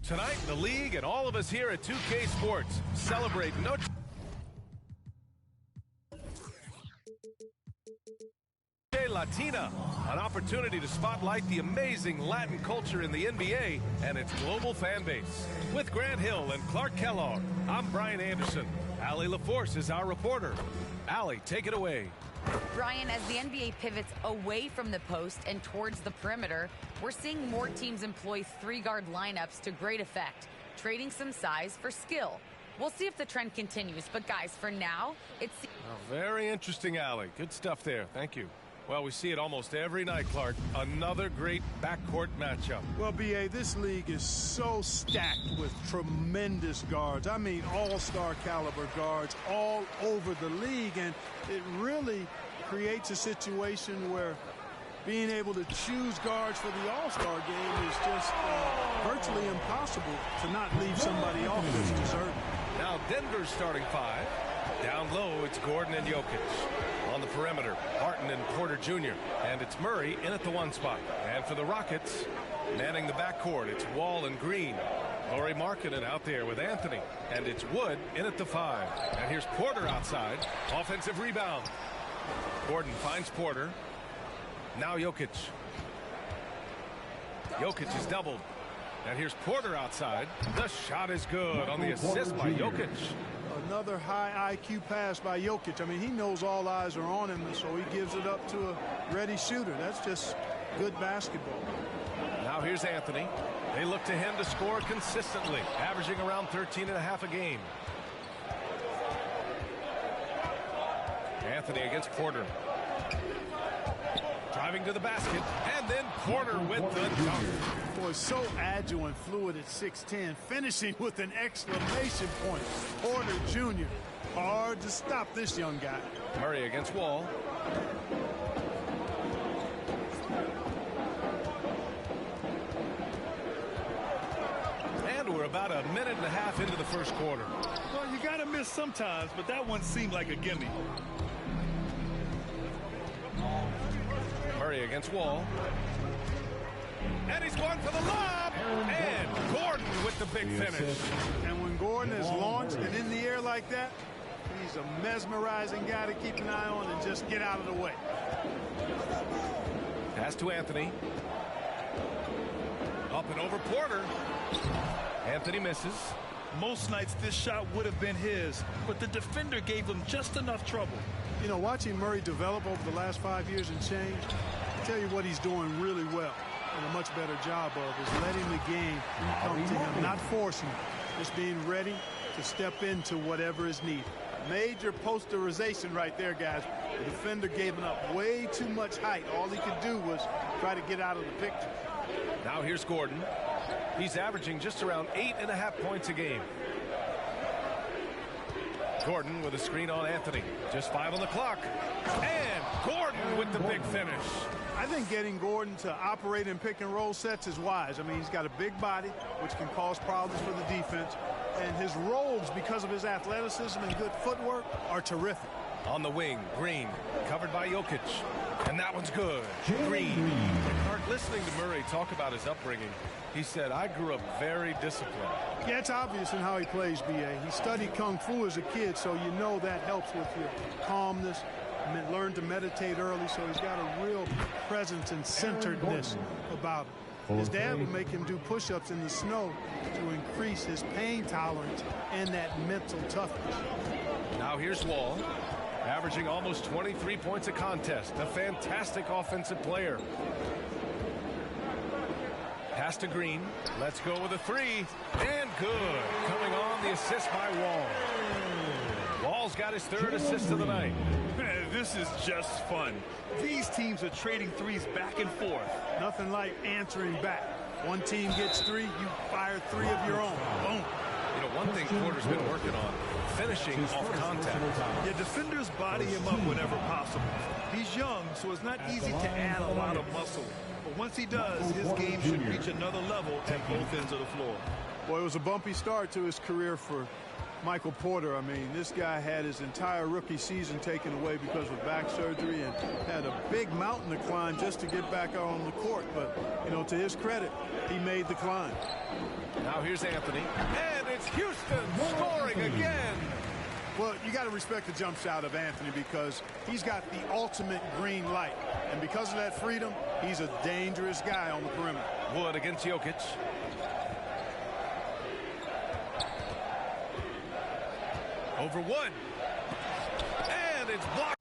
Tonight, the league and all of us here at 2K Sports celebrate Noche Latina, an opportunity to spotlight the amazing Latin culture in the NBA and its global fan base. With Grant Hill and Clark Kellogg, I'm Brian Anderson. Allie LaForce is our reporter. Allie, take it away. Brian, as the NBA pivots away from the post and towards the perimeter, we're seeing more teams employ three-guard lineups to great effect, trading some size for skill. We'll see if the trend continues, but guys, for now, it's... Very interesting, Allie. Good stuff there. Thank you. Well, we see it almost every night, Clark. Another great backcourt matchup. Well, B.A., this league is so stacked with tremendous guards. I mean, all-star caliber guards all over the league, and it really creates a situation where being able to choose guards for the all-star game is just virtually impossible to not leave somebody off that's deserving. Now Denver's starting five. Down low, it's Gordon and Jokic. On the perimeter, Barton and Porter Jr. And it's Murray in at the one spot. And for the Rockets, manning the backcourt, it's Wall and Green. Lauri Markkanen out there with Anthony. And it's Wood in at the five. And here's Porter outside. Offensive rebound. Gordon finds Porter. Now Jokic. Jokic is doubled. And here's Porter outside. The shot is good on the assist by Jokic. Another high IQ pass by Jokic. I mean, he knows all eyes are on him, so he gives it up to a ready shooter. That's just good basketball. Now here's Anthony. They look to him to score consistently, averaging around 13.5 a game. Anthony against Porter. Driving to the basket, and then Porter with the dunk. Boy, so agile and fluid at 6'10", finishing with an exclamation point. Porter Jr. Hard to stop this young guy. Murray against Wall. And we're about a minute and a half into the first quarter. Well, you got to miss sometimes, but that one seemed like a gimme. Murray against Wall. And he's going for the lob. And Gordon with the big finish. And when Gordon is launched and in the air like that, he's a mesmerizing guy to keep an eye on and just get out of the way. Pass to Anthony. Up and over Porter. Anthony misses. Most nights this shot would have been his, but the defender gave him just enough trouble. You know, watching Murray develop over the last 5 years and change, I tell you what he's doing really well and a much better job of is letting the game come to him, not forcing it, just being ready to step into whatever is needed. Major posterization right there, guys. The defender gave him up way too much height. All he could do was try to get out of the picture. Now here's Gordon. He's averaging just around 8.5 points a game. Gordon with a screen on Anthony. Just 5 on the clock. And Gordon with the big finish. I think getting Gordon to operate in pick and roll sets is wise. I mean, he's got a big body, which can cause problems for the defense. And his rolls, because of his athleticism and good footwork, are terrific. On the wing, Green, covered by Jokic. And that one's good. Green. Listening to Murray talk about his upbringing, he said, I grew up very disciplined. Yeah, it's obvious in how he plays, B.A. He studied Kung Fu as a kid, so you know that helps with your calmness. Learned to meditate early, so he's got a real presence and centeredness about him. His dad would make him do push-ups in the snow to increase his pain tolerance and that mental toughness. Now here's Wall, averaging almost 23 points a contest. A fantastic offensive player. Pass to Green. Let's go with a three. And good. Coming on the assist by Wall. Wall's got his third assist of the night. This is just fun. These teams are trading threes back and forth. Nothing like answering back. One team gets three, you fire three of your own. Boom. You know, one thing Porter's been working on, finishing off contact. Yeah, defenders body him up whenever possible. He's young, so it's not easy to add a lot of muscle. But once he does, his game should reach another level at both ends of the floor. Boy, it was a bumpy start to his career for Michael Porter, I mean, this guy had his entire rookie season taken away because of back surgery and had a big mountain to climb just to get back out on the court. But, you know, to his credit, he made the climb. Now here's Anthony. And it's Houston scoring again. Well, you got to respect the jump shot of Anthony because he's got the ultimate green light. And because of that freedom, he's a dangerous guy on the perimeter. Wood against Jokic. Over Wood. And it's blocked.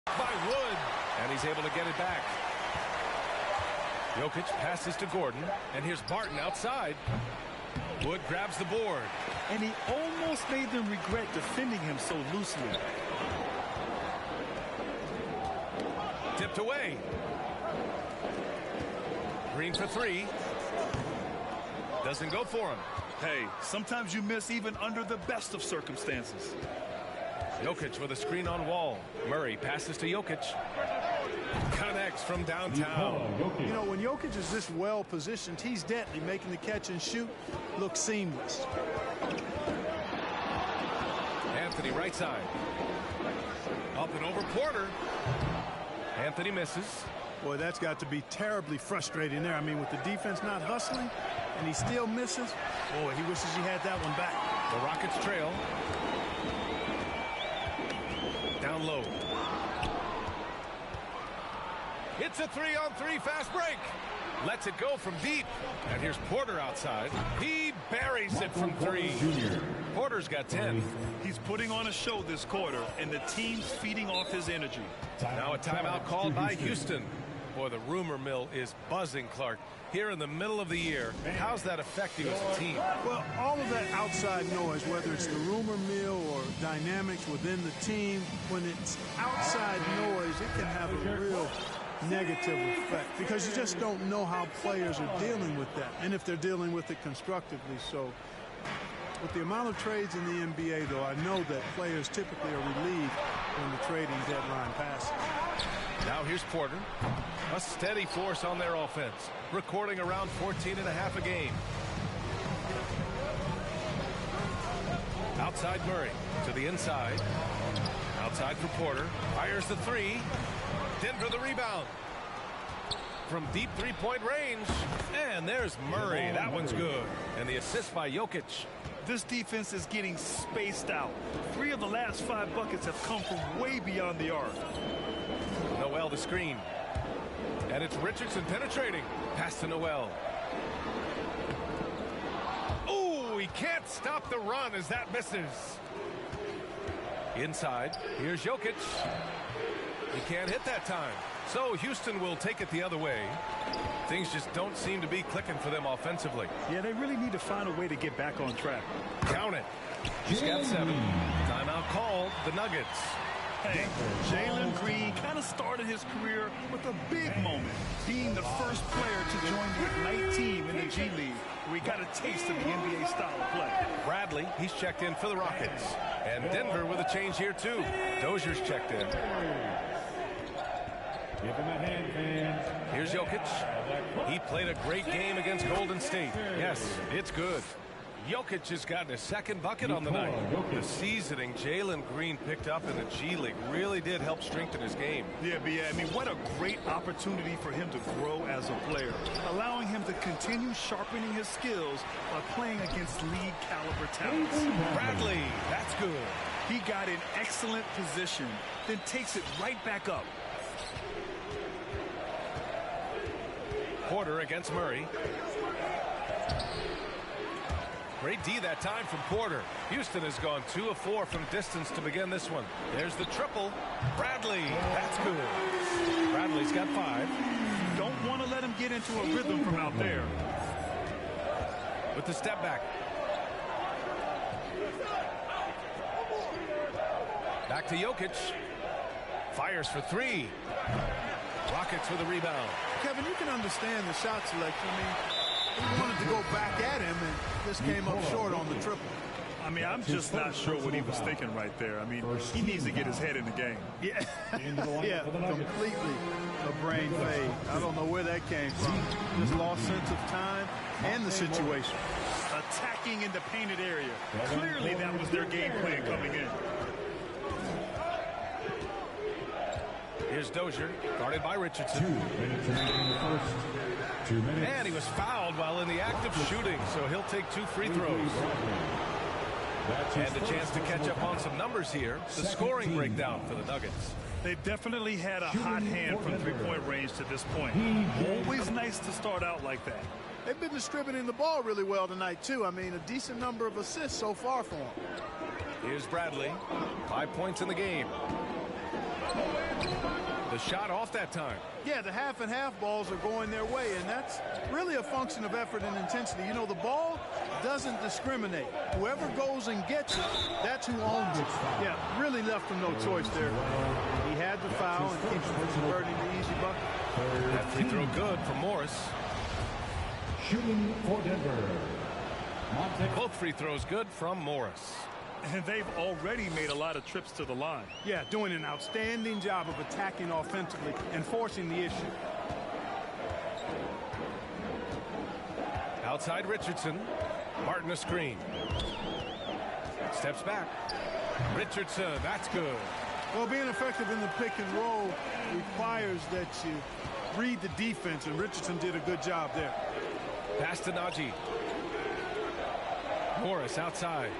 By Wood, and he's able to get it back. Jokic passes to Gordon, and here's Barton outside. Wood grabs the board. And he almost made them regret defending him so loosely. Tipped away. Green for three. Doesn't go for him. Hey, sometimes you miss even under the best of circumstances. Jokic with a screen on Wall. Murray passes to Jokic. Connects from downtown. You know, when Jokic is this well positioned, he's deadly, making the catch and shoot look seamless. Anthony right side. Up and over Porter. Anthony misses. Boy, that's got to be terribly frustrating there. I mean, with the defense not hustling and he still misses. Boy, he wishes he had that one back. The Rockets trail. Down low. It's a 3-on-3 fast break. Lets it go from deep. And here's Porter outside. He buries it from three. Porter's got 10. He's putting on a show this quarter, and the team's feeding off his energy. Now a timeout called by Houston. Boy, the rumor mill is buzzing, Clark. Here in the middle of the year, how's that affect you as a team? Well, all of that outside noise, whether it's the rumor mill or dynamics within the team, when it's outside noise, it can have a real negative effect because you just don't know how players are dealing with that and if they're dealing with it constructively. So with the amount of trades in the NBA, though, I know that players typically are relieved when the trading deadline passes. Now here's Porter. A steady force on their offense, recording around 14.5 a game. Outside Murray to the inside. Outside for Porter. Fires the three. Denver the rebound. From deep three-point range. And there's Murray. That one's good. And the assist by Jokic. This defense is getting spaced out. 3 of the last 5 buckets have come from way beyond the arc. Noel the screen. And it's Richardson penetrating. Pass to Noel. Ooh, he can't stop the run as that misses. Inside, here's Jokic. He can't hit that time. So Houston will take it the other way. Things just don't seem to be clicking for them offensively. Yeah, they really need to find a way to get back on track. Count it. He's got 7. Timeout called. The Nuggets. Hey, Jalen Green kind of started his career with a big moment, being the first player to join the Ignite team in the G League, where he got a taste of the NBA style of play. Bradley, he's checked in for the Rockets. And Denver with a change here, too. Dozier's checked in. Here's Jokic. He played a great game against Golden State. Yes, it's good. Jokic has gotten his 2nd bucket on the night. The seasoning Jalen Green picked up in the G League really did help strengthen his game. Yeah, I mean, what a great opportunity for him to grow as a player, allowing him to continue sharpening his skills by playing against league caliber talents. Bradley, that's good. He got in excellent position, then takes it right back up. Porter against Murray. Great D that time from Porter. Houston has gone 2 of 4 from distance to begin this one. There's the triple. Bradley, that's good. Bradley's got 5. Don't want to let him get into a rhythm from out there. With the step back. Back to Jokic. Fires for three. Rockets with a rebound. Kevin, you can understand the shot selection. I mean, he wanted to go back at him, and just came up short on the triple. I mean, I'm just not sure what he was thinking right there. I mean, he needs to get his head in the game. Yeah, yeah, completely a brain fade. I don't know where that came from. Just lost sense of time and the situation. Attacking in the painted area. Clearly, that was their game plan coming in. Here's Dozier, guarded by Richardson. 2 minutes remaining in the first. 2 minutes. And he was fouled while in the act of shooting, so he'll take 2 free throws. And a chance to catch up on some numbers here. The scoring breakdown for the Nuggets. They've definitely had a hot hand from three-point range to this point. Always nice to start out like that. They've been distributing the ball really well tonight, too. I mean, a decent number of assists so far for them. Here's Bradley. 5 points in the game. The shot off that time. Yeah, the half-and-half balls are going their way, and that's really a function of effort and intensity. You know, the ball doesn't discriminate. Whoever goes and gets it, that's who owns it. Yeah, really left him no choice there. He had the foul and keeps converting the easy bucket. That free throw good for Morris. Shooting for Denver. Both free throws good from Morris. And they've already made a lot of trips to the line. Yeah, doing an outstanding job of attacking offensively and forcing the issue. Outside Richardson. Martin a screen. Steps back. Richardson, that's good. Well, being effective in the pick and roll requires that you read the defense, and Richardson did a good job there. Pass to Najee. Morris outside.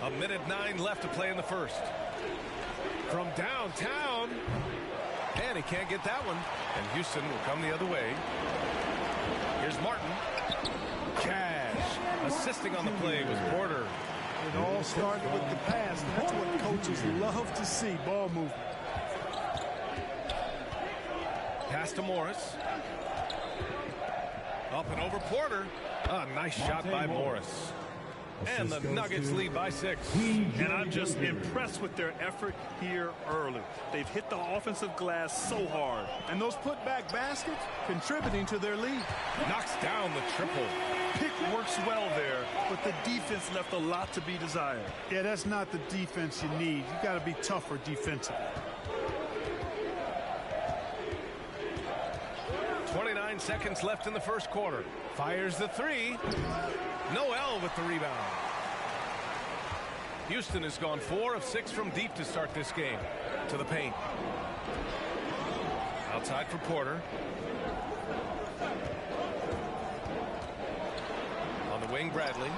1:09 left to play in the first. From downtown. And he can't get that one. And Houston will come the other way. Here's Martin. Cash. Assisting on the play was Porter. It all started with the pass. That's what coaches love to see, ball movement. Pass to Morris. Up and over Porter. A nice shot by Morris. And the Nuggets lead by 6. And I'm just impressed with their effort here early. They've hit the offensive glass so hard. And those putback baskets contributing to their lead. Knocks down the triple. Pick works well there, but the defense left a lot to be desired. Yeah, that's not the defense you need. You got to be tougher defensively. 29 seconds left in the first quarter. Fires the three. Noel with the rebound. Houston has gone 4 of 6 from deep to start this game. To the paint. Outside for Porter. On the wing, Bradley.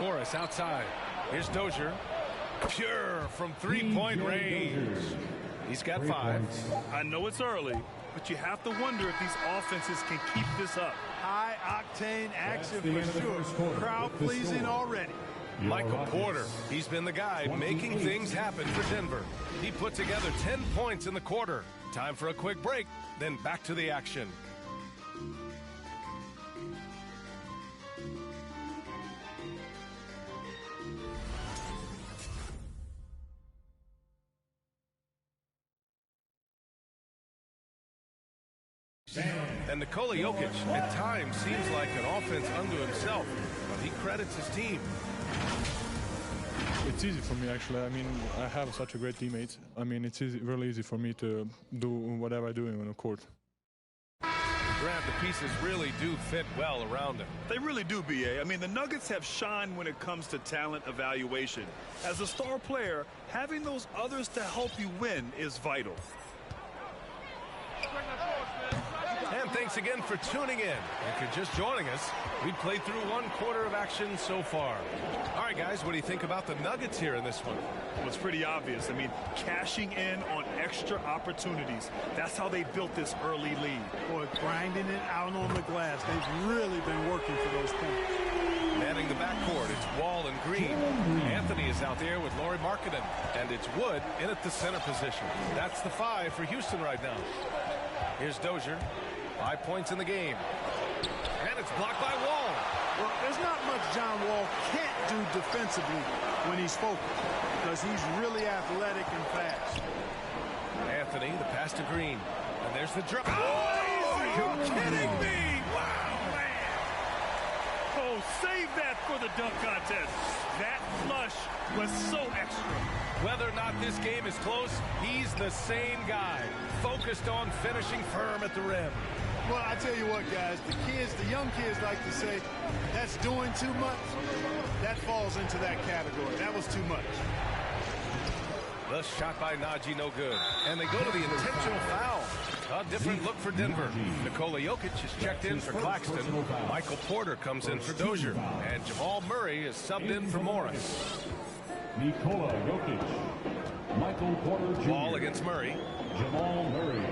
Morris outside. Here's Dozier. Pure from three-point range. He's got 5. I know it's early, but you have to wonder if these offenses can keep this up. High-octane action for sure. Crowd-pleasing already. Michael Porter, he's been the guy making things happen for Denver. He put together 10 points in the quarter. Time for a quick break, then back to the action. And Nikola Jokic at times seems like an offense unto himself, but he credits his team. It's easy for me, actually. I mean, I have such a great teammate. I mean, it's really easy for me to do whatever I do on the court. Grant, the pieces really do fit well around him. They really do, B.A. I mean, the Nuggets have shined when it comes to talent evaluation. As a star player, having those others to help you win is vital. And thanks again for tuning in. If you're just joining us, we've played through 1 quarter of action so far. All right, guys, what do you think about the Nuggets here in this one? Well, it's pretty obvious. I mean, cashing in on extra opportunities. That's how they built this early lead. Boy, grinding it out on the glass. They've really been working for those points. Manning the backcourt, it's Wall and Green. Anthony is out there with Lauri Markkanen, and it's Wood in at the center position. That's the 5 for Houston right now. Here's Dozier. 5 points in the game. And it's blocked by Wall. Well, there's not much John Wall can't do defensively when he's focused, because he's really athletic and fast. Anthony, the pass to Green. And there's the dribble. Oh, are you kidding me? Wow, man. Oh, save that for the dunk contest. That flush was so extra. Whether or not this game is close, he's the same guy, focused on finishing firm at the rim. Well, I tell you what, guys, the young kids like to say, that's doing too much. That falls into that category. That was too much. The shot by Naji, no good. And they go to the intentional foul. A different look for Denver. Nikola Jokic is checked in for Claxton. Michael Porter comes in for Dozier. And Jamal Murray is subbed in for Morris. Nikola Jokic, Michael Porter Jr. Ball against Murray. Jamal Murray.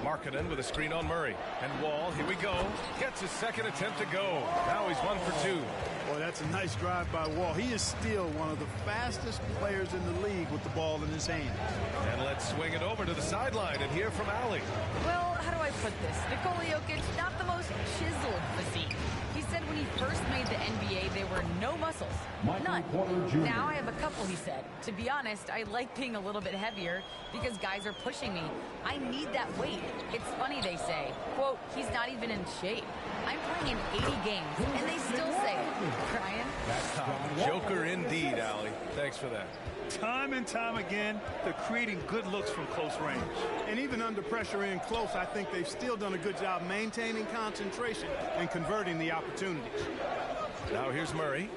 Markkanen with a screen on Murray. And Wall, here we go. Gets his second attempt to go. Now he's 1 for 2. Boy, that's a nice drive by Wall. He is still one of the fastest players in the league with the ball in his hand. And let's swing it over to the sideline and hear from Allie. Well, how do I put this? Nikola Jokic, not the most chiseled physique. He said when he first made the NBA, there were no muscles. None. Now I have a couple, he said. To be honest, I like being a little bit heavier because guys are pushing me. I need that weight. It's funny they say, quote, he's not even in shape. I'm playing in 80 games, and they still say it. Brian? Joker indeed, Allie. Thanks for that. Time and time again, they're creating good looks from close range. And even under pressure in close, I think they've still done a good job maintaining concentration and converting the opportunities. Now here's Murray.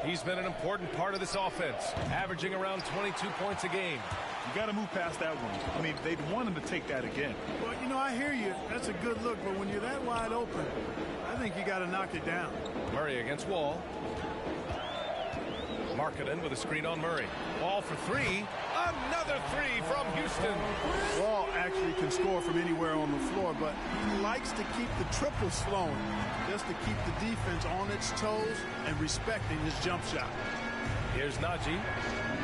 He's been an important part of this offense, averaging around 22 points a game. You got to move past that one. I mean, they'd want him to take that again. Well, you know, I hear you. That's a good look, but when you're that wide open, I think you got to knock it down. Murray against Wall. Markkanen with a screen on Murray. Wall for three. Another three from Houston. Wall actually can score from anywhere on the floor, but he likes to keep the triples flowing, just to keep the defense on its toes and respecting his jump shot. Here's Naji.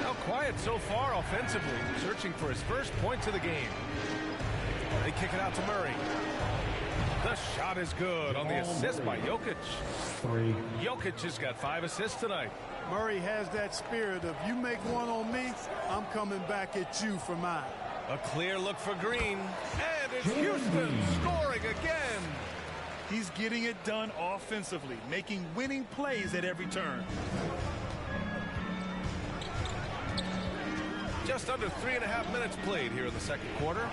Now quiet so far offensively, searching for his first points of the game. They kick it out to Murray. The shot is good on the assist by Jokic. Jokic has got 5 assists tonight. Murray has that spirit of, you make one on me, I'm coming back at you for mine. A clear look for Green. And it's Houston scoring again. He's getting it done offensively, making winning plays at every turn. Just under 3.5 minutes played here in the second quarter.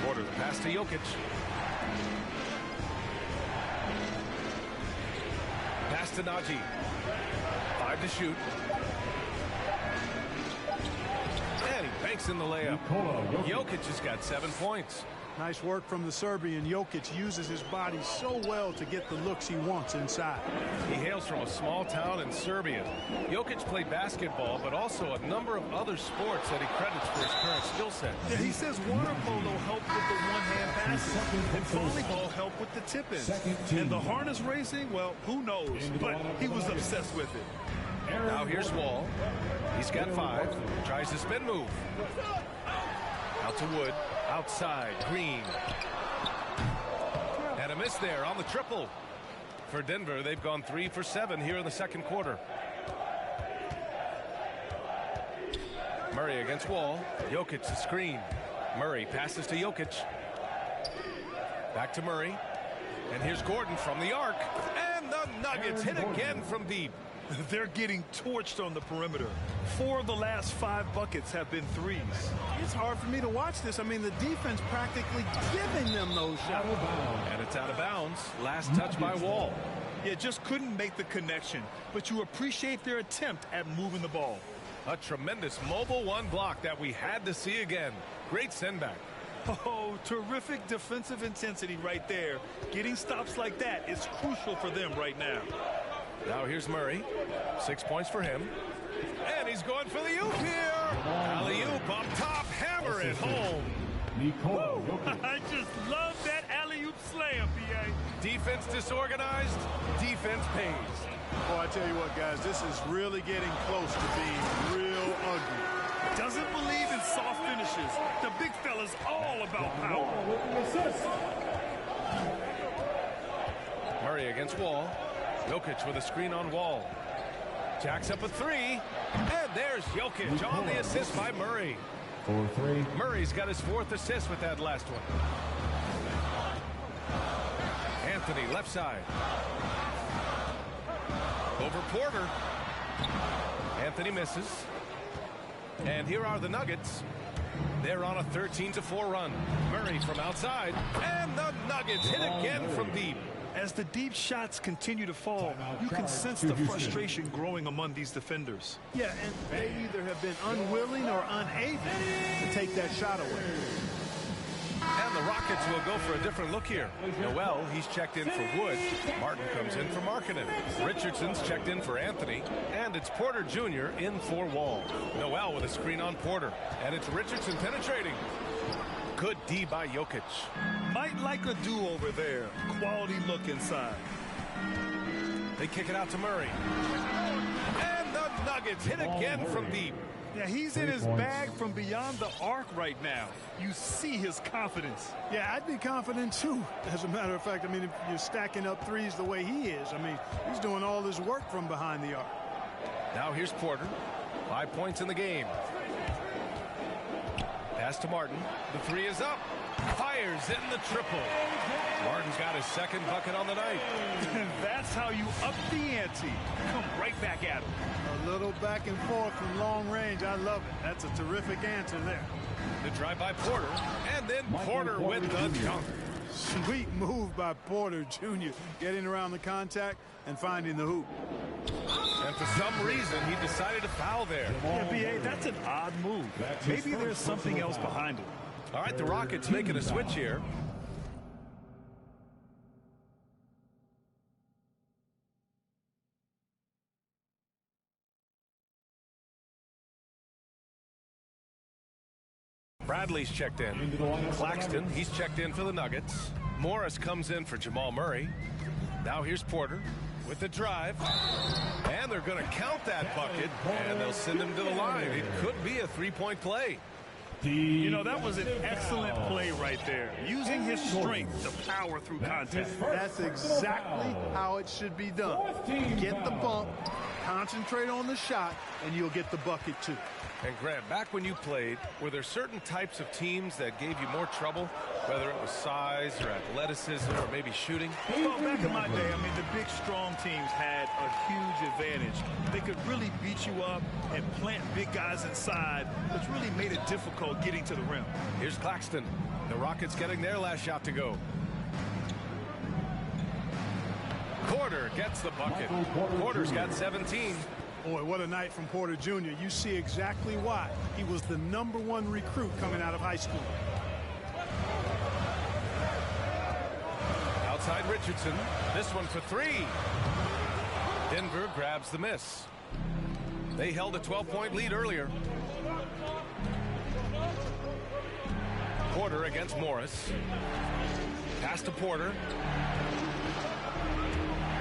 Porter the pass to Jokic. Pass to Naji. 5 to shoot. And he banks in the layup. Jokic has got 7 points. Nice work from the Serbian. Jokic uses his body so well to get the looks he wants inside. He hails from a small town in Serbia. Jokic played basketball, but also a number of other sports that he credits for his current skill set. Yeah, he says water polo helped with the one-hand passes, and volleyball helped with the tip-ins. And the harness racing, well, who knows? But he was obsessed with it. Now here's Wall. He's got 5. Tries the spin move. Out to Wood. Outside. Green. And a miss there on the triple. For Denver, they've gone 3 for 7 here in the second quarter. Murray against Wall. Jokic the screen. Murray passes to Jokic. Back to Murray. And here's Gordon from the arc. And the Nuggets hit again from deep. They're getting torched on the perimeter. 4 of the last 5 buckets have been threes. It's hard for me to watch this. I mean, the defense practically giving them those shots. And it's out of bounds. Last touch by Wall. Yeah, just couldn't make the connection. But you appreciate their attempt at moving the ball. A tremendous mobile 1 block that we had to see again. Great send back. Oh, terrific defensive intensity right there. Getting stops like that is crucial for them right now. Now here's Murray. 6 points for him. And he's going for the oop here. Alley-oop up top. Hammer it home. I just love that alley-oop slam, PA. Defense disorganized. Defense pays. Boy, I tell you what, guys, this is really getting close to being real ugly. Doesn't believe in soft finishes. The big fella's all about power. Murray against Wall. Jokic with a screen on Wall. Jacks up a three. And there's Jokic on the assist by Murray. 4-3. Murray's got his 4th assist with that last one. Anthony left side. Over Porter. Anthony misses. And here are the Nuggets. They're on a 13-4 run. Murray from outside. And the Nuggets hit again from deep. As the deep shots continue to fall, you can sense the frustration growing among these defenders. Yeah, and they either have been unwilling or unable to take that shot away. And the Rockets will go for a different look here. Noel, he's checked in for Wood. Martin comes in for Markkanen. Richardson's checked in for Anthony. And it's Porter Jr. in for Wall. Noel with a screen on Porter. And it's Richardson penetrating. Good D by Jokic. Might like a do-over there. Quality look inside. They kick it out to Murray. And the Nuggets hit again from deep. Yeah, he's in his bag from beyond the arc right now. You see his confidence. Yeah, I'd be confident too. As a matter of fact, I mean, if you're stacking up threes the way he is, I mean, he's doing all his work from behind the arc. Now here's Porter. 5 points in the game. Pass to Martin. The three is up. Fires in the triple. Martin's got his 2nd bucket on the night. And that's how you up the ante. Come right back at him. A little back and forth from long range. I love it. That's a terrific answer there. The drive by Porter. And then Porter with the dunk. Sweet move by Porter Jr. Getting around the contact and finding the hoop. And for some reason, he decided to foul there. Yeah, B.A., that's an odd move. Maybe there's something else behind it. All right, the Rockets making a switch here. Bradley's checked in. Claxton, he's checked in for the Nuggets. Morris comes in for Jamal Murray. Now here's Porter with the drive. And they're going to count that bucket, and they'll send him to the line. It could be a three-point play. You know, that was an excellent play right there. Using his strength to power through contact. That's exactly how it should be done. Get the bump, concentrate on the shot, and you'll get the bucket too. And Grant, back when you played, were there certain types of teams that gave you more trouble, whether it was size or athleticism or maybe shooting? Well, back in my day, I mean, the big, strong teams had a huge advantage. They could really beat you up and plant big guys inside, which really made it difficult getting to the rim. Here's Claxton. The Rockets getting their last shot to go. Porter gets the bucket. Porter's got 17. Boy, what a night from Porter Jr. You see exactly why. He was the #1 recruit coming out of high school. Outside Richardson. This one for three. Denver grabs the miss. They held a 12-point lead earlier. Porter against Morris. Pass to Porter.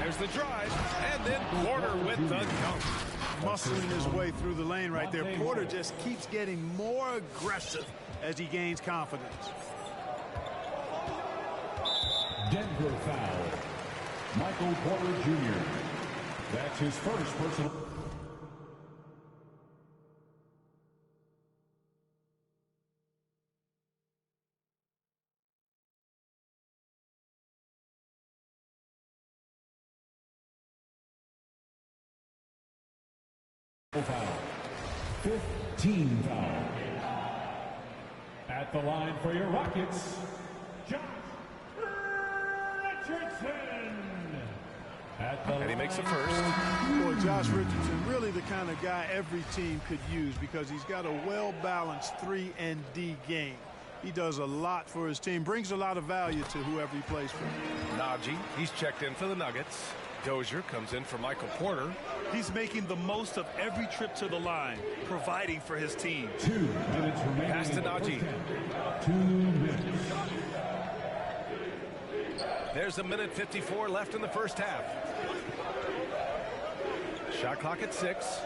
There's the drive. And then Porter with the dunk. Muscling his way through the lane right there. Porter just keeps getting more aggressive as he gains confidence. Denver foul. Michael Porter Jr. That's his first personal. Foul. 15 foul. At the line for your Rockets, Josh Richardson. And he makes the first. Boy, Josh Richardson, really the kind of guy every team could use because he's got a well-balanced 3 and D game. He does a lot for his team, brings a lot of value to whoever he plays for. Najee, he's checked in for the Nuggets. Dozier comes in for Michael Porter. He's making the most of every trip to the line, providing for his team. 2 minutes remaining. Pass to Najee. 2 minutes. There's a minute 54 left in the first half. Shot clock at 6.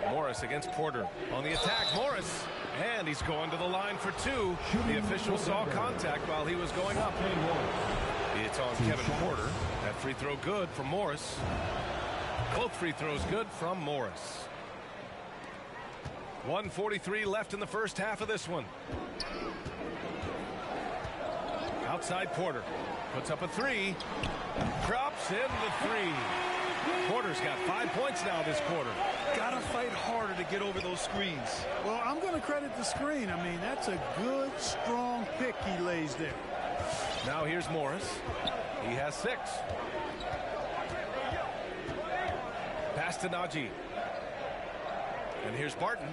Morris against Porter on the attack. Morris And he's going to the line for two. The official saw contact while he was going up. It's on Kevin Porter. That free throw good from Morris. Both free throws good from Morris. 1:43 left in the first half of this one. Outside Porter. Puts up a three. Drops in the three. Porter's got 5 points now this quarter. Gotta fight harder to get over those screens. Well, I'm going to credit the screen. I mean, that's a good, strong pick he lays there. Now here's Morris. He has 6. Pass to Najee. And here's Barton.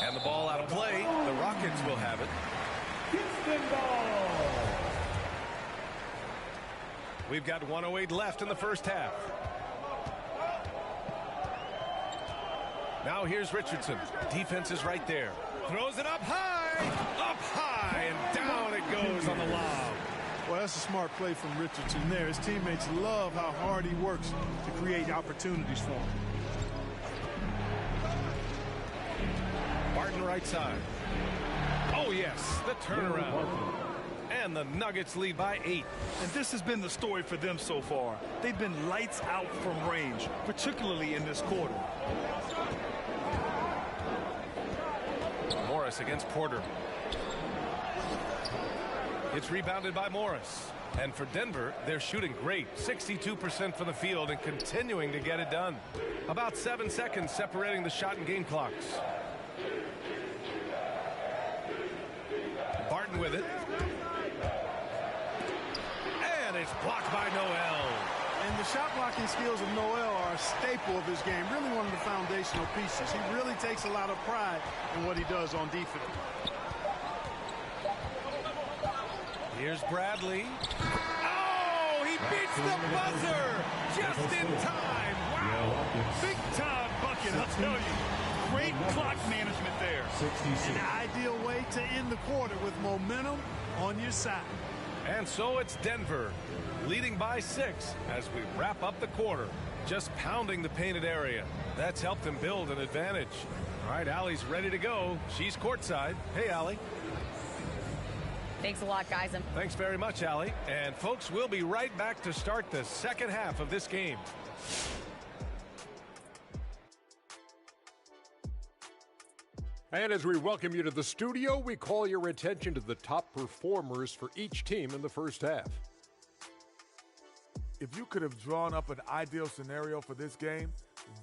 And the ball out of play. The Rockets will have it. Houston ball. We've got 1:08 left in the first half. Now here's Richardson. Defense is right there. Throws it up high, and down it goes on the lob. Well, that's a smart play from Richardson there. His teammates love how hard he works to create opportunities for him. Barton right side. Oh, yes, the turnaround. And the Nuggets lead by 8. And this has been the story for them so far. They've been lights out from range, particularly in this quarter. Morris against Porter. It's rebounded by Morris. And for Denver, they're shooting great. 62% from the field and continuing to get it done. About 7 seconds separating the shot and game clocks. Barton with it. And it's blocked by Noel. And the shot blocking skills of Noel are a staple of his game. Really one of the foundational pieces. He really takes a lot of pride in what he does on defense. Here's Bradley. Oh, he beats the buzzer just in time. Wow. Big time bucket, I'll tell you. Great clock management there. 66. An ideal way to end the quarter with momentum on your side. And so it's Denver leading by 6 as we wrap up the quarter. Just pounding the painted area. That's helped them build an advantage. All right, Allie's ready to go. She's courtside. Hey, Allie. Thanks a lot, guys. Thanks very much, Allie. And folks, we'll be right back to start the second half of this game. And as we welcome you to the studio, we call your attention to the top performers for each team in the first half. If you could have drawn up an ideal scenario for this game,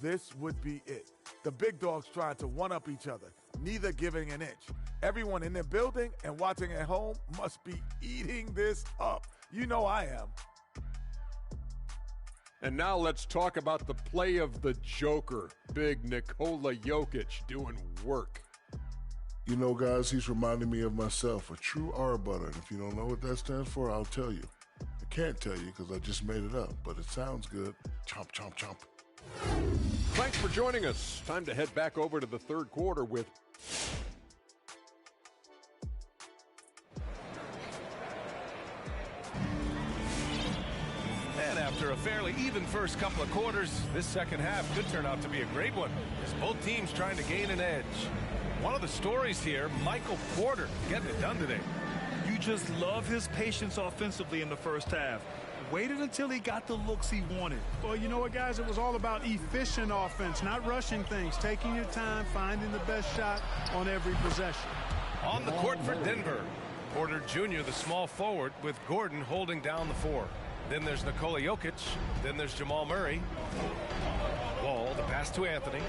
this would be it. The big dogs trying to one-up each other, neither giving an inch. Everyone in their building and watching at home must be eating this up. You know I am. And now let's talk about the play of the Joker, big Nikola Jokic doing work. You know, guys, he's reminding me of myself, a true R-butter. And if you don't know what that stands for, I'll tell you. I can't tell you because I just made it up, but it sounds good. Chomp, chomp, chomp. Thanks for joining us. Time to head back over to the third quarter with... And after a fairly even first couple of quarters, this second half could turn out to be a great one as both teams trying to gain an edge. One of the stories here, Michael Porter getting it done today. You just love his patience offensively in the first half. Waited until he got the looks he wanted. Well, you know what, guys? It was all about efficient offense, not rushing things, taking your time, finding the best shot on every possession. On the court for Denver, Porter Jr., the small forward, with Gordon holding down the 4. Then there's Nikola Jokic. Then there's Jamal Murray. Ball, the pass to Anthony.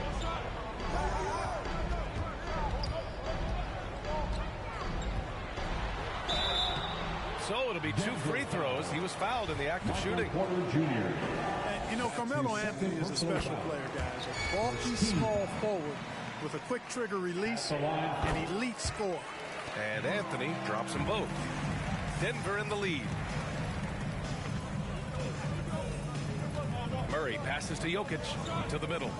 So it'll be 2 free throws. He was fouled in the act of shooting. Porter Jr. And, you know, Carmelo Anthony is a special player, guys. A bulky, small forward with a quick trigger release and elite score. And Anthony drops them both. Denver in the lead. Murray passes to Jokic to the middle.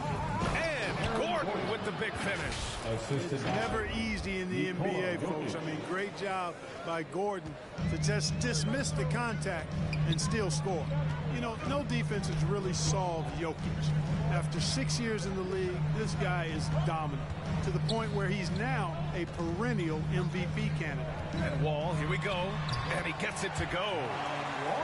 And Gordon with the big finish. Assistant. Never easy in the NBA, folks. I mean, great job. job by Gordon to just dismiss the contact and still score. You know, no defense has really solved Jokic. After 6 years in the league, this guy is dominant to the point where he's now a perennial MVP candidate. And Wall, here we go, and he gets it to go.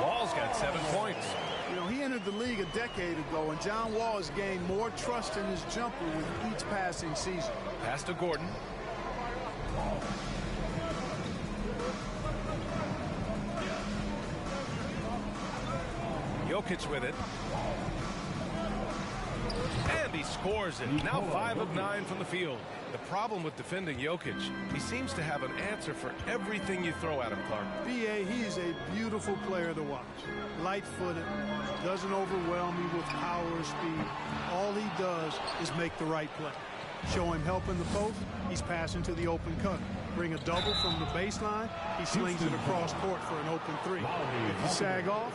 Wall's got 7 points. You know, he entered the league a decade ago, and John Wall has gained more trust in his jumper with each passing season. Pass to Gordon. Jokic with it. And he scores it. Now 5 of 9 from the field. The problem with defending Jokic, he seems to have an answer for everything you throw at him, Clark. B.A., he is a beautiful player to watch. Light-footed, doesn't overwhelm you with power or speed. All he does is make the right play. Show him help in the post, he's passing to the open cutter. Bring a double from the baseline, he slings it across court for an open three. If you sag off,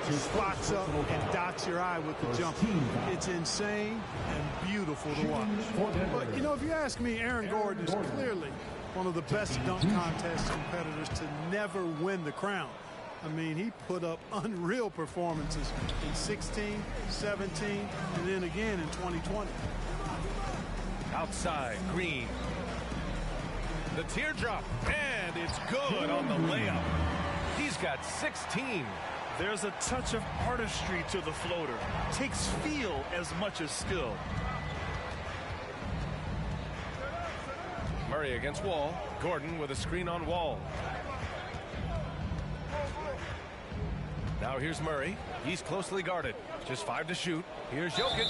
he spots up and dots your eye with the jumper. It's insane and beautiful to watch. But, you know, if you ask me, Aaron Gordon is clearly one of the best dunk contest competitors to never win the crown. I mean, he put up unreal performances in 16, 17, and then again in 2020. Outside, Green. The teardrop, and it's good on the layup. He's got 16. There's a touch of artistry to the floater. Takes feel as much as skill. Murray against Wall. Gordon with a screen on Wall. Now here's Murray. He's closely guarded. Just 5 to shoot. Here's Jokic.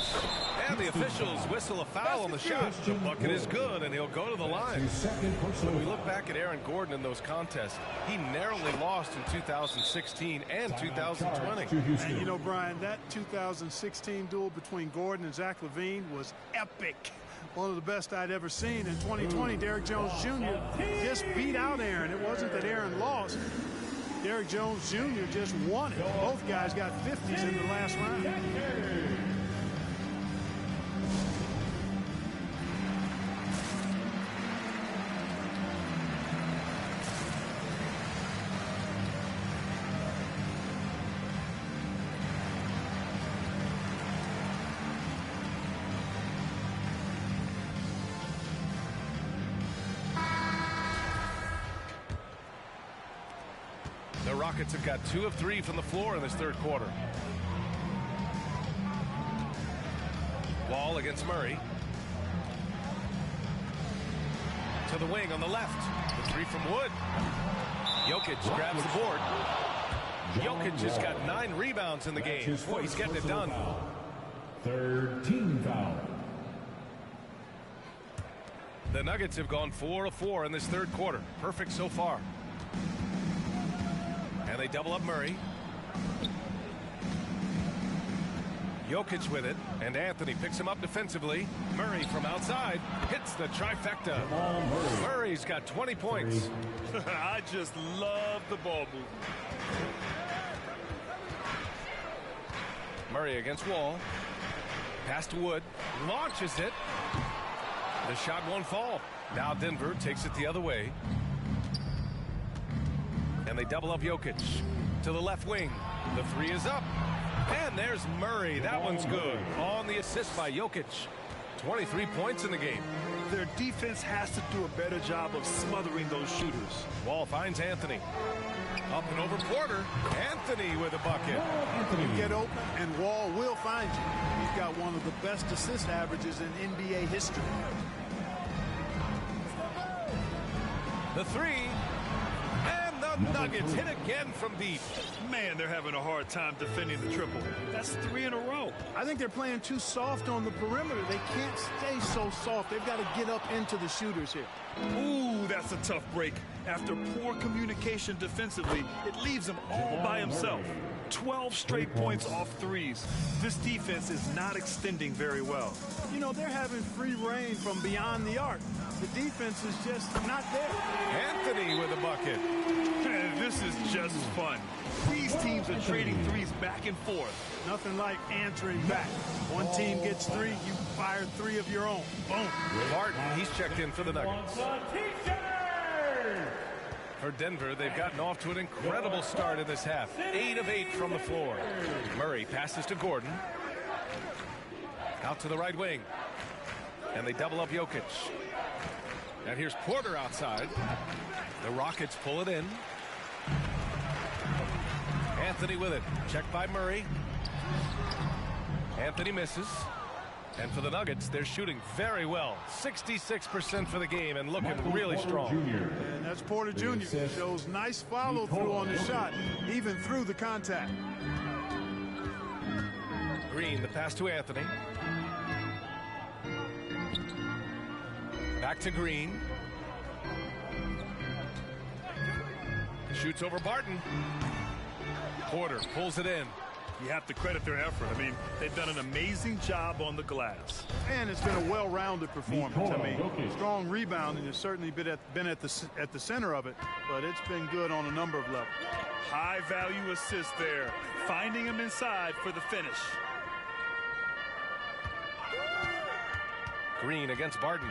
And the officials whistle a foul on the shot. The bucket is good, and he'll go to the line. When we look back at Aaron Gordon in those contests, he narrowly lost in 2016 and 2020. And you know, Brian, that 2016 duel between Gordon and Zach LaVine was epic. One of the best I'd ever seen. In 2020, Derrick Jones Jr. just beat out Aaron. It wasn't that Aaron lost. Derrick Jones Jr. just won it. Both guys got 50s in the last round. The Rockets have got 2 of 3 from the floor in this third quarter. Wall against Murray. To the wing on the left. The 3 from Wood. Jokic grabs the board. Jokic has got 9 rebounds in the game. Boy, he's getting it done. Third team foul. The Nuggets have gone 4 of 4 in this third quarter. Perfect so far. And they double up Murray. Jokic with it, and Anthony picks him up defensively. Murray from outside hits the trifecta. Murray's got 20 points. I just love the ball movement. Murray against Wall. Pass to Wood. Launches it. The shot won't fall. Now Denver takes it the other way. And they double up Jokic to the left wing. The 3 is up. And there's Murray. That one's good. On the assist by Jokic. 23 points in the game. Their defense has to do a better job of smothering those shooters. Wall finds Anthony. Up and over Porter. Anthony with a bucket. You get open, and Wall will find you. He's got one of the best assist averages in NBA history. The 3. The Nuggets hit again from deep. Man, they're having a hard time defending the triple. That's 3 in a row. I think they're playing too soft on the perimeter. They can't stay so soft. They've got to get up into the shooters here. Ooh, that's a tough break. After poor communication defensively, it leaves him all by himself. 12 straight points off threes. This defense is not extending very well. You know, they're having free reign from beyond the arc. The defense is just not there. Anthony with a bucket. This is just fun. These teams are trading threes back and forth. Nothing like answering back. One team gets 3, you fire 3 of your own. Boom. Martin, he's checked in for the Nuggets. For Denver, they've gotten off to an incredible start in this half. 8 of 8 from the floor. Murray passes to Gordon. Out to the right wing. And they double up Jokic. And here's Porter outside. The Rockets pull it in. Anthony with it. Checked by Murray. Anthony misses. And for the Nuggets, they're shooting very well. 66% for the game and looking really strong. And that's Porter Jr. Shows nice follow through on the shot, even through the contact. Green, the pass to Anthony. Back to Green. Shoots over Barton. Porter pulls it in. You have to credit their effort. I mean, they've done an amazing job on the glass. And it's been a well-rounded performance. I mean, strong rebounding has certainly been at the center of it, but it's been good on a number of levels. High-value assist there, finding him inside for the finish. Green against Barton.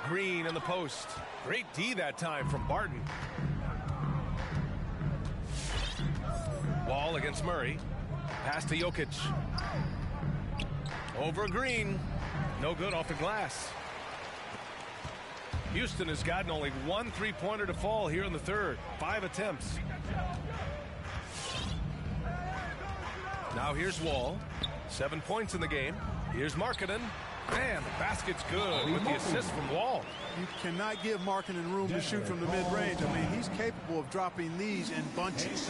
Green in the post. Great D that time from Barton. Wall against Murray. Pass to Jokic. Over Green. No good off the glass. Houston has gotten only 1 3-pointer to fall here in the third. 5 attempts. Now here's Wall. 7 points in the game. Here's Markkanen. Man, the basket's good with the assist from Wall. You cannot give Markkanen room to shoot from the mid-range. I mean, he's capable of dropping these in bunches.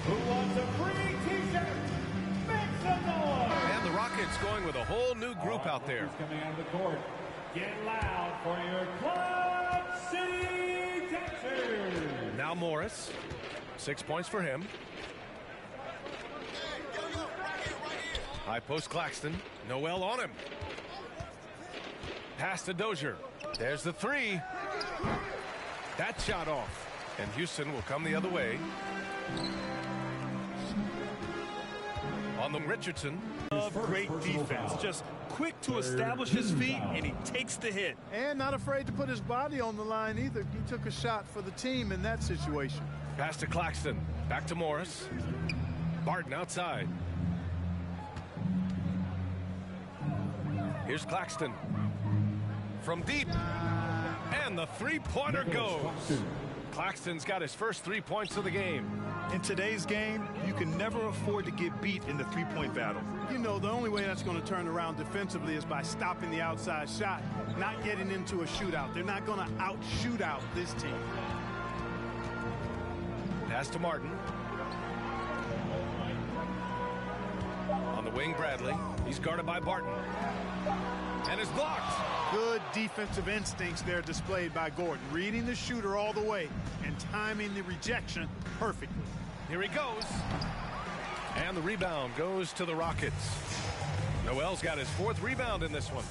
Who wants a free t-shirt? Make some noise! And the Rockets going with a whole new group out there. Coming out of the court. Get loud for your Club City Dancers. Now Morris. 6 points for him. High post Claxton. Noel on him. Pass to Dozier. There's the three. That shot off. And Houston will come the other way. On the Richardson. Great defense. Just quick to establish his feet, and he takes the hit. And not afraid to put his body on the line either. He took a shot for the team in that situation. Pass to Claxton. Back to Morris. Barton outside. Here's Claxton. From deep. And the three-pointer goes. Claxton's got his first 3 points of the game. In today's game, you can never afford to get beat in the three-point battle. You know, the only way that's going to turn around defensively is by stopping the outside shot, not getting into a shootout. They're not going to out-shoot out this team. Pass to Martin. On the wing, Bradley. He's guarded by Barton. And is blocked. Good defensive instincts there displayed by Gordon. Reading the shooter all the way and timing the rejection perfectly. Here he goes. And the rebound goes to the Rockets. Noel's got his 4th rebound in this one.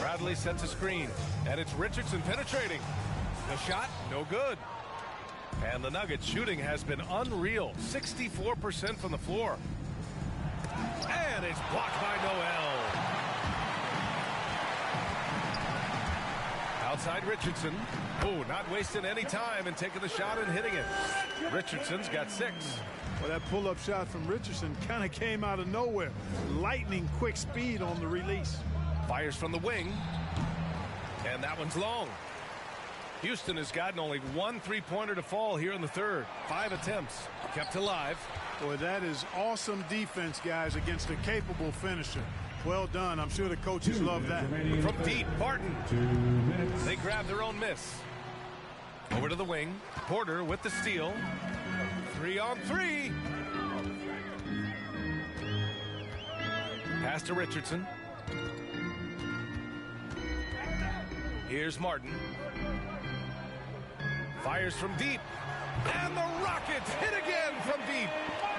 Bradley sets a screen. And it's Richardson penetrating. The shot, no good. And the Nuggets shooting has been unreal. 64% from the floor. And it's blocked by Noel. Outside Richardson. Oh, not wasting any time and taking the shot and hitting it. Richardson's got 6. Well, that pull-up shot from Richardson kind of came out of nowhere. Lightning quick speed on the release. Fires from the wing. And that one's long. Houston has gotten only 1 3-pointer to fall here in the third. 5 attempts. Kept alive. Boy, that is awesome defense, guys, against a capable finisher. Well done. I'm sure the coaches love that. From deep, Barton. They grab their own miss. Over to the wing. Porter with the steal. 3-on-3. Pass to Richardson. Here's Martin. Fires from deep. And the Rockets hit again from deep.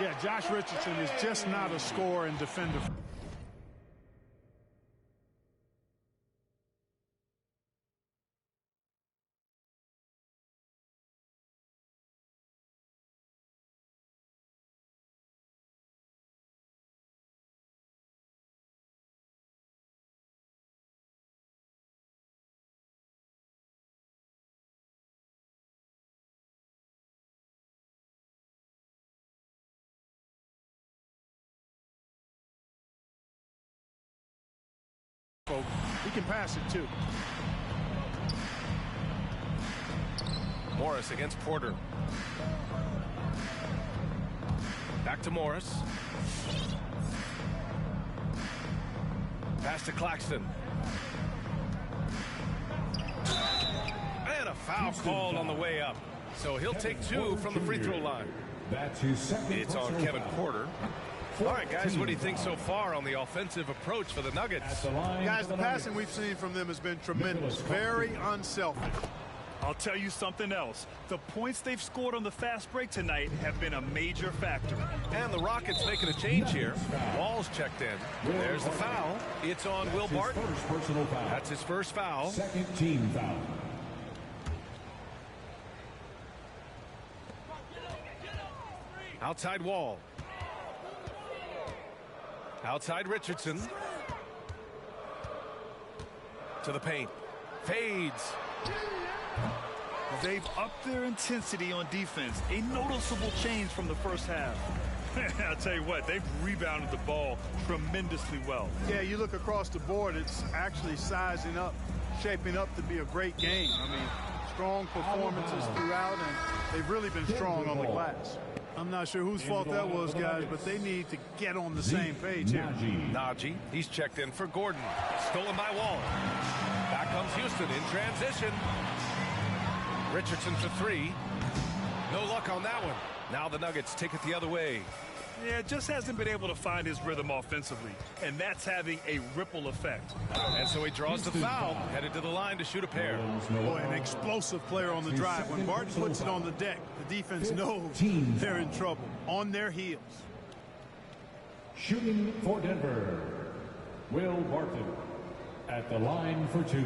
Yeah, Josh Richardson is just not a scorer and defender. He can pass it, too. Morris against Porter. Back to Morris. Pass to Claxton. And a foul called on the way up. So he'll take 2 from the free throw line. That's his second. It's on Kevin Porter. All right, guys, what do you think so far on the offensive approach for the Nuggets? Guys, the passing we've seen from them has been tremendous. Very unselfish. I'll tell you something else. The points they've scored on the fast break tonight have been a major factor. And the Rockets making a change here. Wall's checked in. There's the foul. It's on Will Barton. That's his first foul. Second team foul. Outside Wall. Outside Richardson. To the paint. Fades. They've upped their intensity on defense. A noticeable change from the first half. I'll tell you what, they've rebounded the ball tremendously well. Yeah, you look across the board, it's actually sizing up, shaping up to be a great game. I mean, strong performances throughout, and they've really been strong on the glass. I'm not sure whose fault that was, guys, but they need to get on the same page here. Najee, he's checked in for Gordon. Stolen by Wall. Back comes Houston in transition. Richardson for 3. No luck on that one. Now the Nuggets take it the other way. Yeah, just hasn't been able to find his rhythm offensively, and that's having a ripple effect. And so he draws the foul, headed to the line to shoot a pair. Boy, an explosive player on the drive. When Barton puts it on the deck, the defense knows they're in trouble. On their heels. Shooting for Denver, Will Barton at the line for 2.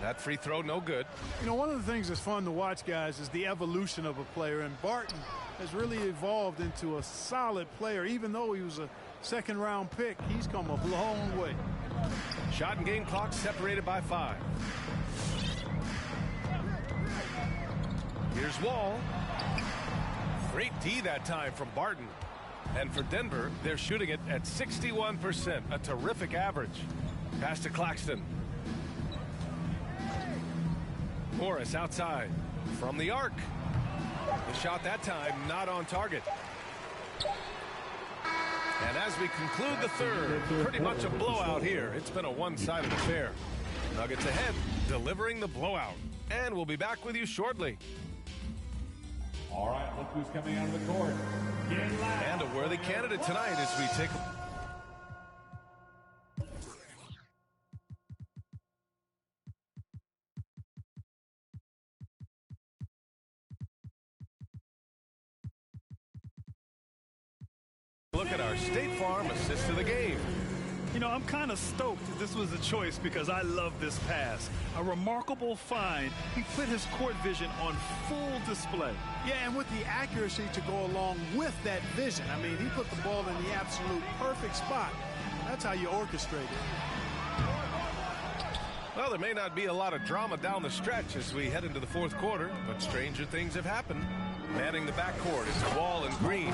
That free throw, no good. You know, one of the things that's fun to watch, guys, is the evolution of a player. And Barton has really evolved into a solid player. Even though he was a second-round pick, he's come a long way. Shot and game clock separated by 5. Here's Wall. Great D that time from Barton. And for Denver, they're shooting it at 61%, a terrific average. Pass to Claxton. Morris outside from the arc. The shot that time not on target. And as we conclude the third, pretty much a blowout here. It's been a one-sided affair. Nuggets ahead, delivering the blowout. And we'll be back with you shortly. All right, look who's coming out of the court. And a worthy candidate tonight as we take a look at our State Farm assist to the game. You know, I'm kind of stoked that this was a choice because I love this pass. A remarkable find. He put his court vision on full display. Yeah, and with the accuracy to go along with that vision. I mean, he put the ball in the absolute perfect spot. That's how you orchestrate it. Well, there may not be a lot of drama down the stretch as we head into the fourth quarter, but stranger things have happened. Manning the backcourt, it's Wall and Green.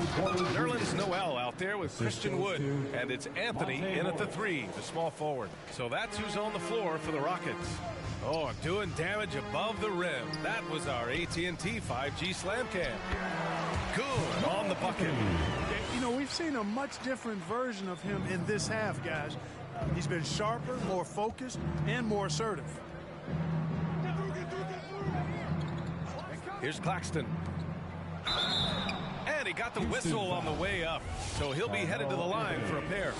Nerlens Noel out there with Christian Wood. And it's Anthony in at the 3, the small forward. So that's who's on the floor for the Rockets. Oh, doing damage above the rim. That was our AT&T 5G Slam Cam. Good on the bucket. You know, we've seen a much different version of him in this half, guys. He's been sharper, more focused, and more assertive. Here's Claxton. And he got the whistle on the way up. So he'll be headed to the line for a pair.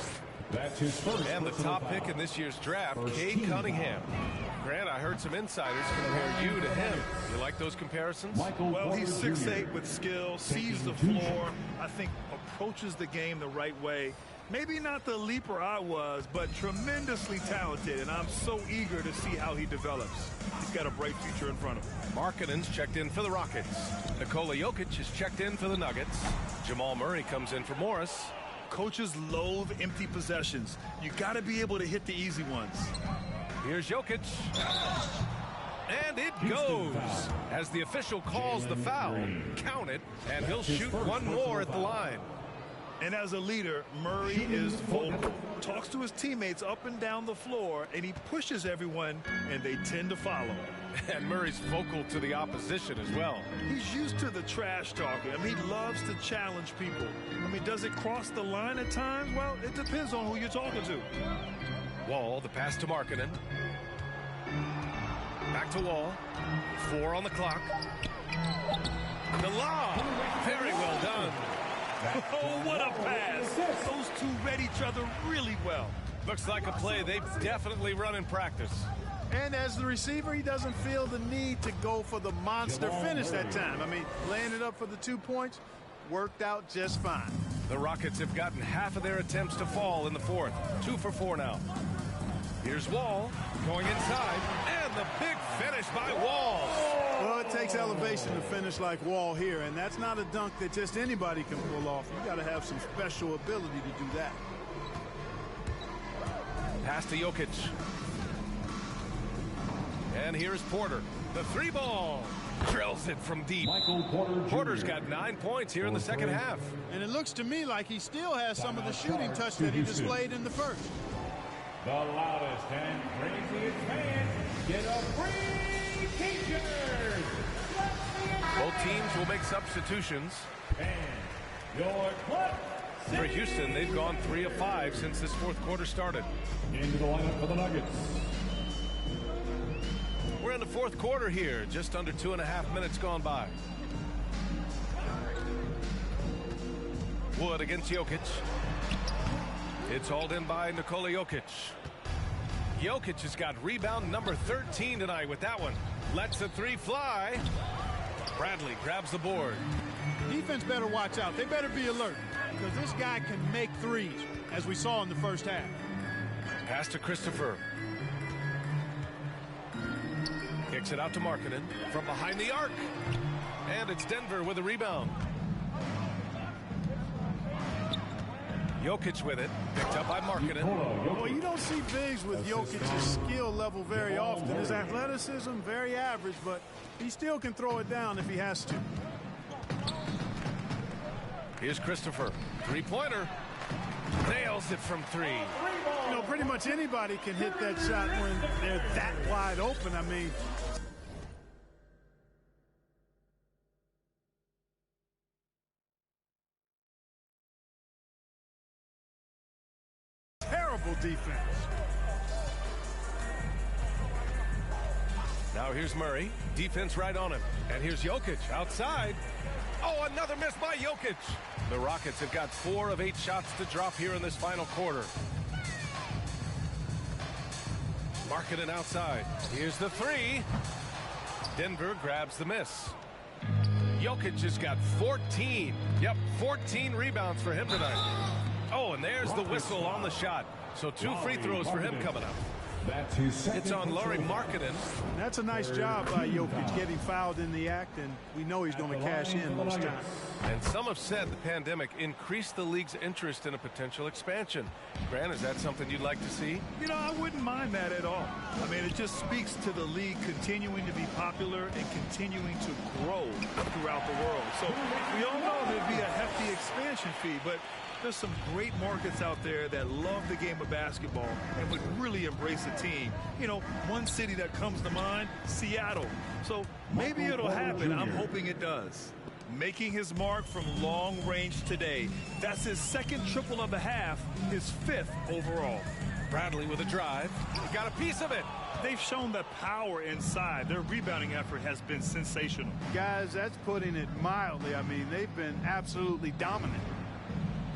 That's his first. And the top pick in this year's draft, Cade Cunningham. Grant, I heard some insiders compare you to him. You like those comparisons? Well, he's 6'8" with skill, sees the floor, I think approaches the game the right way. Maybe not the leaper I was, but tremendously talented, and I'm so eager to see how he develops. He's got a bright future in front of him. Markkanen's checked in for the Rockets. Nikola Jokic is checked in for the Nuggets. Jamal Murray comes in for Morris. Coaches loathe empty possessions. You got to be able to hit the easy ones. Here's Jokic. And it goes. As the official calls the foul, count it, and he'll shoot one more at the line. And as a leader, Murray is vocal. Talks to his teammates up and down the floor, and he pushes everyone, and they tend to follow. And Murray's vocal to the opposition as well. He's used to the trash talking. I mean, he loves to challenge people. I mean, does it cross the line at times? Well, it depends on who you're talking to. Wall, the pass to Markkanen. Back to Wall. 4 on the clock. The lob. Very well done. Oh, what a pass. Those two read each other really well. Looks like a play they've definitely run in practice. And as the receiver, he doesn't feel the need to go for the monster finish that time. I mean, laying it up for the 2 points worked out just fine. The Rockets have gotten half of their attempts to fall in the fourth. 2 for 4 now. Here's Wall going inside, and the big finish by Wall. Well, it takes elevation to finish like Wall here, and that's not a dunk that just anybody can pull off. You got to have some special ability to do that. Pass to Jokic. And here's Porter. The 3 ball. Drills it from deep. Porter's got 9 points here in the second half. And it looks to me like he still has some of the shooting touch that he displayed in the first. The loudest and craziest fans get a free t-shirt. Both teams will make substitutions. And your club For Houston, they've gone 3 of 5 since this fourth quarter started. into the lineup for the Nuggets. We're in the fourth quarter here, just under 2.5 minutes gone by. Wood against Jokic. It's hauled in by Nikola Jokic. Jokic has got rebound number 13 tonight with that one. Lets the 3 fly. Bradley grabs the board. Defense better watch out. They better be alert because this guy can make threes, as we saw in the first half. Pass to Christopher. Kicks it out to Markkanen from behind the arc. And it's Denver with a rebound. Jokic with it. Picked up by Markkanen. Well, you don't see bigs with Jokic's skill level very often. His athleticism, very average, but he still can throw it down if he has to. Here's Christopher. 3-pointer. Nails it from 3. You know, pretty much anybody can hit that shot when they're that wide open. I mean, terrible defense. Now here's Murray. Defense right on him. And here's Jokic outside. Oh, another miss by Jokic. The Rockets have got 4 of 8 shots to drop here in this final quarter. Markkanen outside. Here's the 3. Denver grabs the miss. Jokic has got 14. Yep, 14 rebounds for him tonight. Oh, and there's the whistle on the shot. So 2 free throws for him coming up. It's on Lauri Markkanen. That's a nice job by Jokic getting fouled in the act, and we know he's going to cash in most times. And some have said the pandemic increased the league's interest in a potential expansion. Grant, is that something you'd like to see? You know, I wouldn't mind that at all. I mean, it just speaks to the league continuing to be popular and continuing to grow throughout the world. So we all know there'd be a hefty expansion fee, but there's some great markets out there that love the game of basketball and would really embrace a team. You know, one city that comes to mind, Seattle. So maybe it'll happen. I'm hoping it does. Making his mark from long range today. That's his second triple of the half, his 5th overall. Bradley with a drive. He got a piece of it. They've shown the power inside. Their rebounding effort has been sensational. Guys, that's putting it mildly. I mean, they've been absolutely dominant.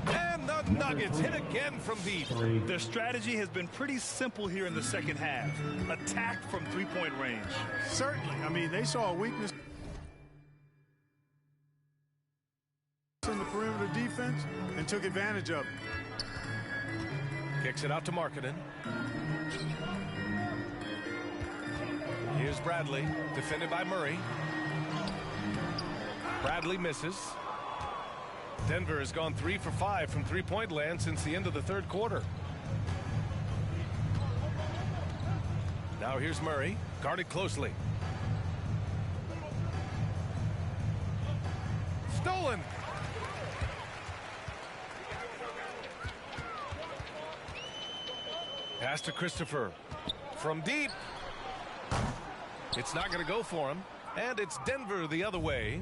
And the Nuggets hit again from deep. Their strategy has been pretty simple here in the second half. Attack from 3-point range. Certainly. I mean, they saw a weakness in the perimeter defense and took advantage of it. Kicks it out to Markkanen. Here's Bradley, defended by Murray. Bradley misses. Denver has gone 3 for 5 from 3-point land since the end of the third quarter. Now here's Murray, guarded closely. stolen. Pass to Christopher. From deep. It's not going to go for him. And it's Denver the other way.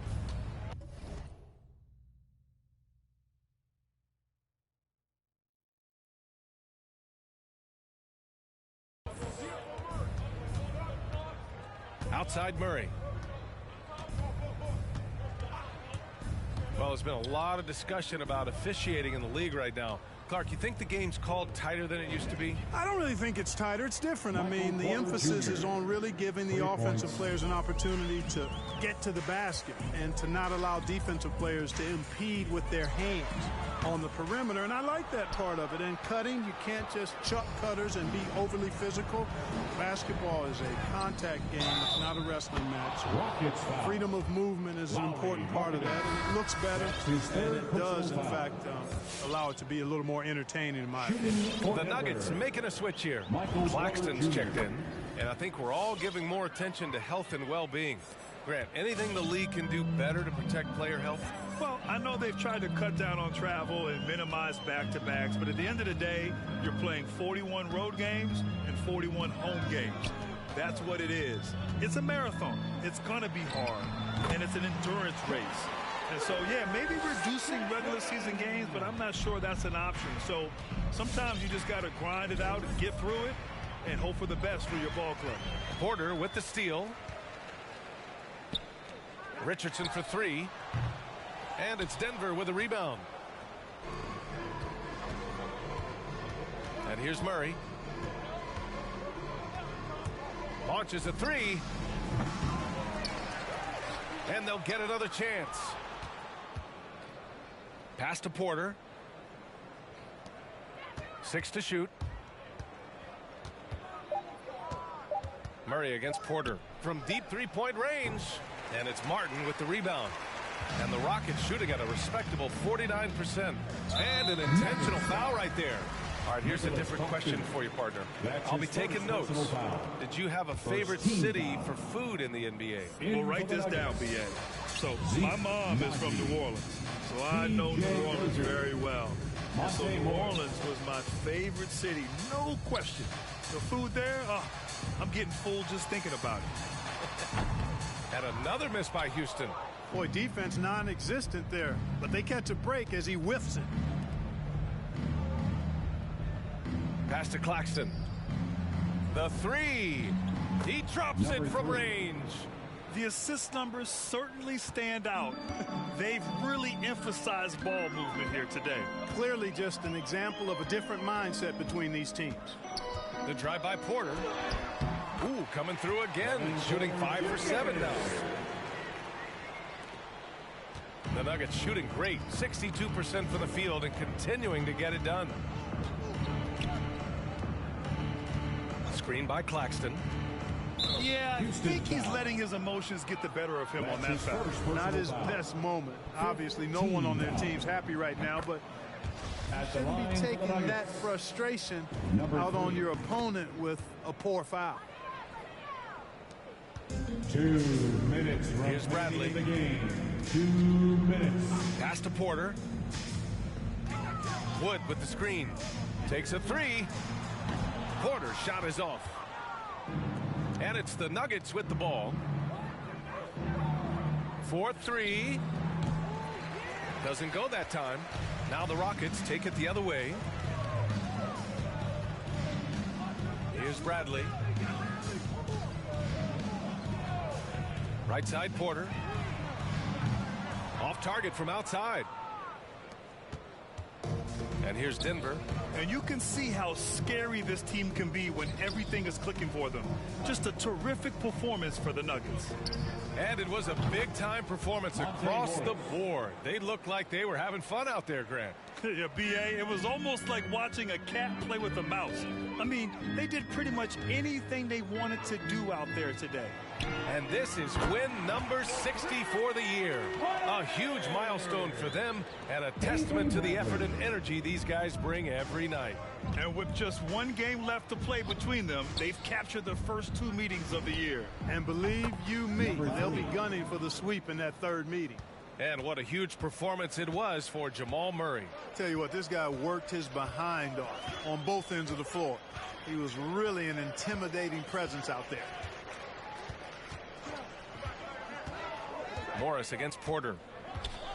Outside Murray. Well, there's been a lot of discussion about officiating in the league right now. Clark, you think the game's called tighter than it used to be? I don't really think it's tighter. It's different. I mean, the emphasis is on really giving the offensive players an opportunity to get to the basket and to not allow defensive players to impede with their hands on the perimeter. And I like that part of it. And cutting, you can't just chuck cutters and be overly physical. Basketball is a contact game. It's not a wrestling match. So freedom of movement is an important part of that. And it looks better. And it does, in fact, allow it to be a little more entertaining in my opinion. The Nuggets making a switch here. Claxton's checked in, and I think we're all giving more attention to health and well-being. Grant, anything the league can do better to protect player health? Well, I know they've tried to cut down on travel and minimize back-to-backs, but at the end of the day, you're playing 41 road games and 41 home games. That's what it is. It's a marathon. It's going to be hard, and it's an endurance race. And so, yeah, maybe reducing regular season games, but I'm not sure that's an option. So sometimes you just got to grind it out and get through it and hope for the best for your ball club. Porter with the steal. Richardson for three. And it's Denver with a rebound. And here's Murray. Launches a three. And they'll get another chance. Pass to Porter. 6 to shoot. Murray against Porter from deep three-point range. And it's Martin with the rebound. And the Rockets shooting at a respectable 49%. And an intentional foul right there. All right, here's a different question for you, partner. I'll be taking notes. Did you have a favorite city for food in the NBA? Well, write this down, B.A. So my mom is from New Orleans, so I know New Orleans very well. And so New Orleans was my favorite city, no question. The food there, I'm getting full just thinking about it. And another miss by Houston. Boy, defense non-existent there, but they catch a break as he whiffs it. Pass to Claxton. The three. He drops it from range. The assist numbers certainly stand out. They've really emphasized ball movement here today. Clearly just an example of a different mindset between these teams. The drive by Porter. Ooh, coming through again, shooting 5 for 7 now. The Nuggets shooting great, 62% from the field and continuing to get it done. Screen by Claxton. Yeah, I think he's letting his emotions get the better of him on that foul. Not his best moment. Obviously, no one on their team's happy right now, but shouldn't be taking that frustration out on your opponent with a poor foul. 2 minutes. Here's Bradley. The game. 2 minutes. Pass to Porter. Wood with the screen. Takes a three. Porter's shot is off. And it's the Nuggets with the ball. 4-3. Doesn't go that time. Now the Rockets take it the other way. Here's Bradley. Right side Porter. Off target from outside. And here's Denver. And you can see how scary this team can be when everything is clicking for them. Just a terrific performance for the Nuggets. And it was a big-time performance across the board. They looked like they were having fun out there, Grant. Yeah, B.A., it was almost like watching a cat play with a mouse. I mean, they did pretty much anything they wanted to do out there today. And this is win number 60 for the year. A huge milestone for them and a testament to the effort and energy these guys bring every night. And with just one game left to play between them, they've captured the first 2 meetings of the year. And believe you me, they'll be gunning for the sweep in that third meeting. And what a huge performance it was for Jamal Murray. Tell you what, this guy worked his behind off on both ends of the floor. He was really an intimidating presence out there. Morris against Porter.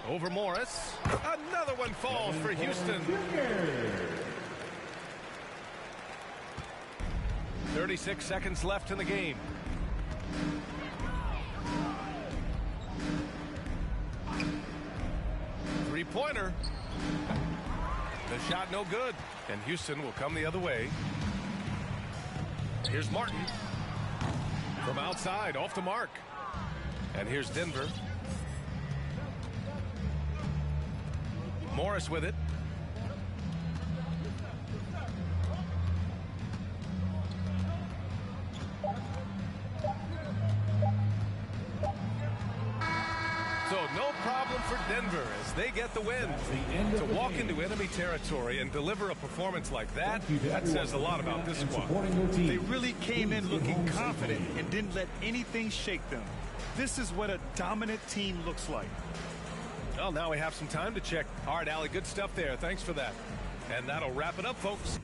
Over Morris. Another one falls for Houston. 36 seconds left in the game. Three-pointer. The shot no good. And Houston will come the other way. Here's Martin. From outside, off the mark. And here's Denver. Morris with it. So no problem for Denver as they get the win. To walk into enemy territory and deliver a performance like that, that says a lot about this squad. They really came in looking confident and didn't let anything shake them. This is what a dominant team looks like. Well, now we have some time to check. All right, Allie, good stuff there. Thanks for that. And that'll wrap it up, folks.